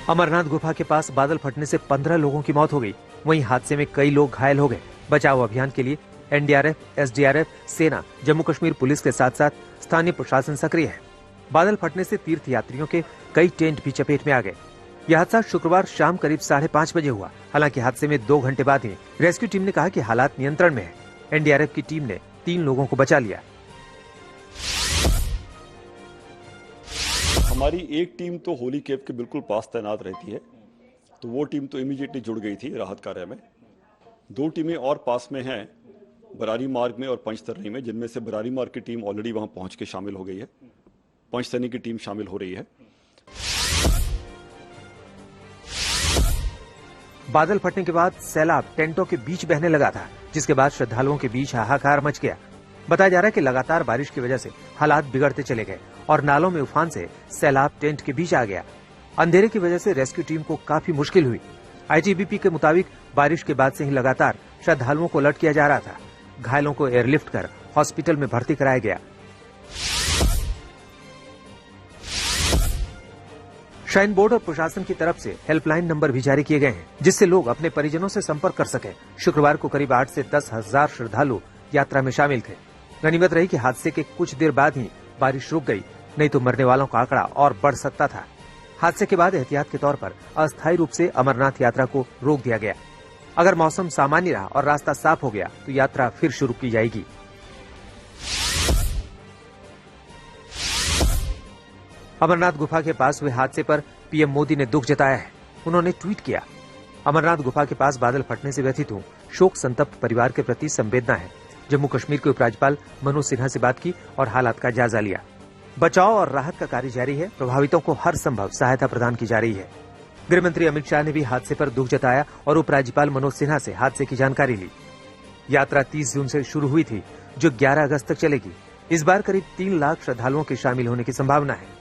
अमरनाथ गुफा के पास बादल फटने से 15 लोगों की मौत हो गई। वहीं हादसे में कई लोग घायल हो गए। बचाव अभियान के लिए एनडीआरएफ, एसडीआरएफ, सेना, जम्मू कश्मीर पुलिस के साथ साथ स्थानीय प्रशासन सक्रिय है। बादल फटने से तीर्थ यात्रियों के कई टेंट भी चपेट में आ गए। यह हादसा शुक्रवार शाम करीब 5:30 बजे हुआ। हालांकि हादसे में 2 घंटे बाद ही रेस्क्यू टीम ने कहा कि हालात नियंत्रण में है। एनडीआरएफ की टीम ने 3 लोगों को बचा लिया। हमारी एक टीम तो होली केव के बिल्कुल पास तैनात रहती है, तो वो टीम तो इमीडिएटली जुड़ गई थी राहत कार्य में। 2 टीमें और पास में हैं, बरारी मार्ग में और पंचतरनी में, जिनमें से बरारी मार्ग की टीम ऑलरेडी वहां पहुंच के शामिल हो गई है। पंचतरनी की टीम शामिल हो रही है। बादल फटने के बाद सैलाब टेंटों के बीच बहने लगा था, जिसके बाद श्रद्धालुओं के बीच हाहाकार मच गया। बताया जा रहा है कि लगातार बारिश की वजह से हालात बिगड़ते चले गए और नालों में उफान से सैलाब टेंट के बीच आ गया। अंधेरे की वजह से रेस्क्यू टीम को काफी मुश्किल हुई। आईटीबीपी के मुताबिक बारिश के बाद से ही लगातार श्रद्धालुओं को अलर्ट किया जा रहा था। घायलों को एयरलिफ्ट कर हॉस्पिटल में भर्ती कराया गया। श्राइन बोर्ड और प्रशासन की तरफ से हेल्पलाइन नंबर भी जारी किए गए हैं, जिससे लोग अपने परिजनों से संपर्क कर सकें। शुक्रवार को करीब 8 से 10 हजार श्रद्धालु यात्रा में शामिल थे। गनीमत रही कि हादसे के कुछ देर बाद ही बारिश रुक गई, नहीं तो मरने वालों का आंकड़ा और बढ़ सकता था। हादसे के बाद एहतियात के तौर पर अस्थायी रूप से अमरनाथ यात्रा को रोक दिया गया। अगर मौसम सामान्य रहा और रास्ता साफ हो गया तो यात्रा फिर शुरू की जाएगी। अमरनाथ गुफा के पास हुए हादसे पर पीएम मोदी ने दुख जताया है। उन्होंने ट्वीट किया, अमरनाथ गुफा के पास बादल फटने से व्यथित हूं। शोक संतप्त परिवार के प्रति संवेदना है। जम्मू कश्मीर के उपराज्यपाल मनोज सिन्हा से बात की और हालात का जायजा लिया। बचाव और राहत का कार्य जारी है। प्रभावितों को हर संभव सहायता प्रदान की जा रही है। गृहमंत्री अमित शाह ने भी हादसे पर दुख जताया और उपराज्यपाल मनोज सिन्हा से हादसे की जानकारी ली। यात्रा 30 जून से शुरू हुई थी, जो 11 अगस्त तक चलेगी। इस बार करीब 3 लाख श्रद्धालुओं के शामिल होने की संभावना है।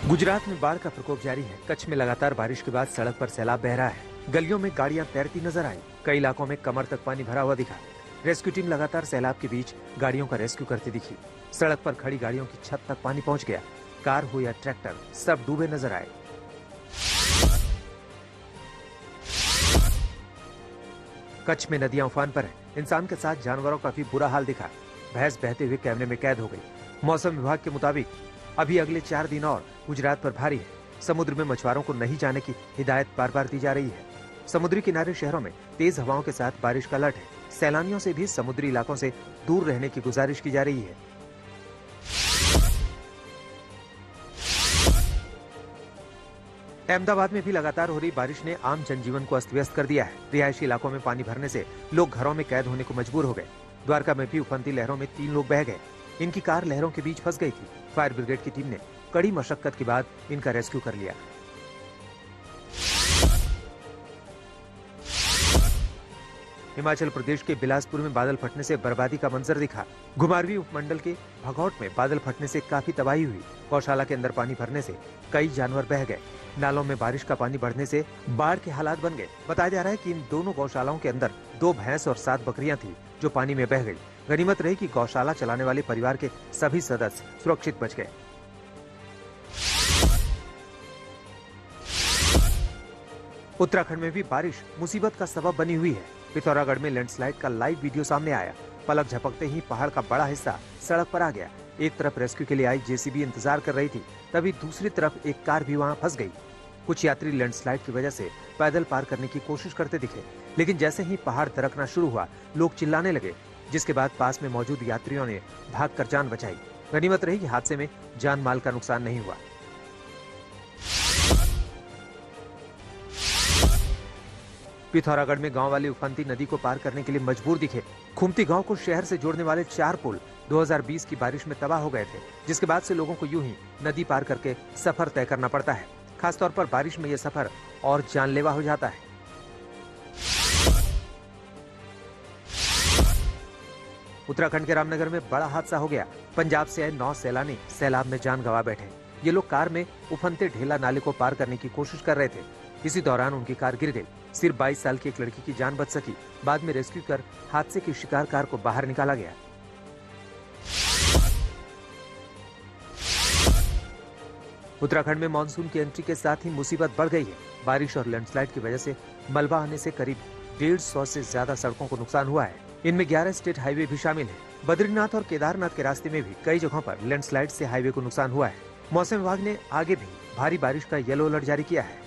गुजरात में बाढ़ का प्रकोप जारी है। कच्छ में लगातार बारिश के बाद सड़क पर सैलाब बह रहा है। गलियों में गाड़ियां तैरती नजर आई। कई इलाकों में कमर तक पानी भरा हुआ दिखा। रेस्क्यू टीम लगातार सैलाब के बीच गाड़ियों का रेस्क्यू करती दिखी। सड़क पर खड़ी गाड़ियों की छत तक पानी पहुंच गया। कार हो या ट्रैक्टर, सब डूबे नजर आए। कच्छ में नदियां उफान पर हैं। इंसान के साथ जानवरों का भी बुरा हाल दिखा। भैंस बहते हुए कैमरे में कैद हो गई। मौसम विभाग के मुताबिक अभी अगले 4 दिन और गुजरात पर भारी है। समुद्र में मछुआरों को नहीं जाने की हिदायत बार बार दी जा रही है। समुद्री किनारे शहरों में तेज हवाओं के साथ बारिश का अलर्ट है। सैलानियों से भी समुद्री इलाकों से दूर रहने की गुजारिश की जा रही है। अहमदाबाद में भी लगातार हो रही बारिश ने आम जनजीवन को अस्त व्यस्त कर दिया है। रिहायशी इलाकों में पानी भरने से लोग घरों में कैद होने को मजबूर हो गए। द्वारका में भी उफनती लहरों में 3 लोग बह गए। इनकी कार लहरों के बीच फंस गई थी। फायर ब्रिगेड की टीम ने कड़ी मशक्कत के बाद इनका रेस्क्यू कर लिया। हिमाचल प्रदेश के बिलासपुर में बादल फटने से बर्बादी का मंजर दिखा। घुमारवीं उपमंडल के भगौट में बादल फटने से काफी तबाही हुई। गौशाला के अंदर पानी भरने से कई जानवर बह गए। नालों में बारिश का पानी बढ़ने से बाढ़ के हालात बन गए। बताया जा रहा है कि इन दोनों गौशालाओं के अंदर 2 भैंस और 7 बकरियां थी, जो पानी में बह गई। गनीमत रही कि गौशाला चलाने वाले परिवार के सभी सदस्य सुरक्षित बच गए। उत्तराखंड में भी बारिश मुसीबत का सबब बनी हुई है। पिथौरागढ़ में लैंडस्लाइड का लाइव वीडियो सामने आया। पलक झपकते ही पहाड़ का बड़ा हिस्सा सड़क पर आ गया। एक तरफ रेस्क्यू के लिए आई जेसीबी इंतजार कर रही थी, तभी दूसरी तरफ एक कार भी वहां फंस गई। कुछ यात्री लैंडस्लाइड की वजह से पैदल पार करने की कोशिश करते दिखे, लेकिन जैसे ही पहाड़ दरकना शुरू हुआ, लोग चिल्लाने लगे, जिसके बाद पास में मौजूद यात्रियों ने भागकर जान बचाई। गनीमत रही कि हादसे में जान माल का नुकसान नहीं हुआ। पिथौरागढ़ में गांव वाले उफनती नदी को पार करने के लिए मजबूर दिखे। खुमती गांव को शहर से जोड़ने वाले 4 पुल 2020 की बारिश में तबाह हो गए थे, जिसके बाद से लोगों को यूं ही नदी पार करके सफर तय करना पड़ता है। खासतौर पर बारिश में यह सफर और जानलेवा हो जाता है। उत्तराखंड के रामनगर में बड़ा हादसा हो गया। पंजाब से आए 9 सैलानी सैलाब में जान गंवा बैठे। ये लोग कार में उफनते ढेला नाले को पार करने की कोशिश कर रहे थे। इसी दौरान उनकी कार गिर गई। सिर्फ 22 साल की एक लड़की की जान बच सकी। बाद में रेस्क्यू कर हादसे की शिकार कार को बाहर निकाला गया। उत्तराखंड में मानसून की एंट्री के साथ ही मुसीबत बढ़ गई है। बारिश और लैंडस्लाइड की वजह से मलबा आने से करीब 150 से ज्यादा सड़कों को नुकसान हुआ है। इनमें 11 स्टेट हाईवे भी शामिल है। बद्रीनाथ और केदारनाथ के रास्ते में भी कई जगहों पर लैंडस्लाइड से हाईवे को नुकसान हुआ है। मौसम विभाग ने आगे भी भारी बारिश का येलो अलर्ट जारी किया है।